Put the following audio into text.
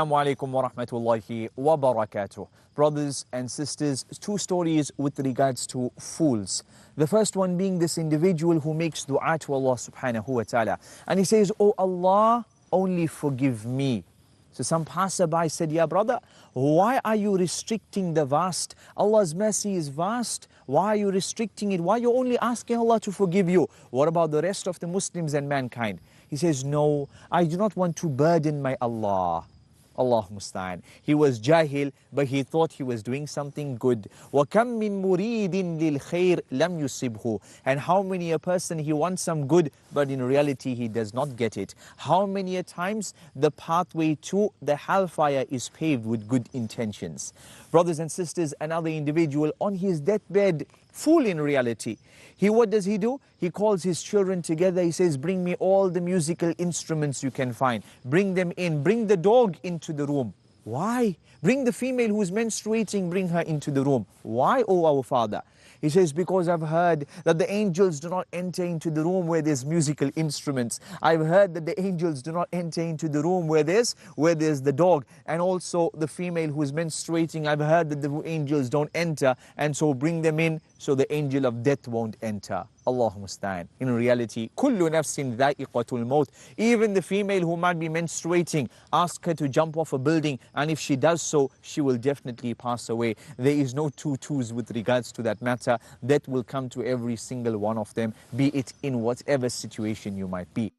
Assalamu alaikum wa rahmatullahi wa barakatuh. Brothers and sisters, two stories with regards to fools. The first one being this individual who makes dua to Allah subhanahu wa ta'ala. And he says, "Oh Allah, only forgive me." So some passerby said, "Ya brother, why are you restricting the vast? Allah's mercy is vast. Why are you restricting it? Why are you only asking Allah to forgive you? What about the rest of the Muslims and mankind?" He says, "No, I do not want to burden my Allah." Allah musta'an. He was jahil, but he thought he was doing something good. وَكَم مِّن مُرِيدٍ لِلْخَيْرِ لَمْ يُصِبْهُ. And how many a person, he wants some good, but in reality he does not get it. How many a times the pathway to the hellfire is paved with good intentions. Brothers and sisters, another individual on his deathbed, fool in reality. What does he do? He calls his children together. He says, "Bring me all the musical instruments you can find. Bring them in. Bring the dog into the room." Why? Bring the female who is menstruating, bring her into the room. Why, O our Father? He says, "Because I've heard that the angels do not enter into the room where there's musical instruments. I've heard that the angels do not enter into the room where there's the dog. And also the female who is menstruating, I've heard that the angels don't enter. And so bring them in so the angel of death won't enter." Allah musta'an. In reality, kullu nafsin dha'iqatul maut. Even the female who might be menstruating, ask her to jump off a building, and if she does so, she will definitely pass away. There is no two twos with regards to that matter. That will come to every single one of them, be it in whatever situation you might be.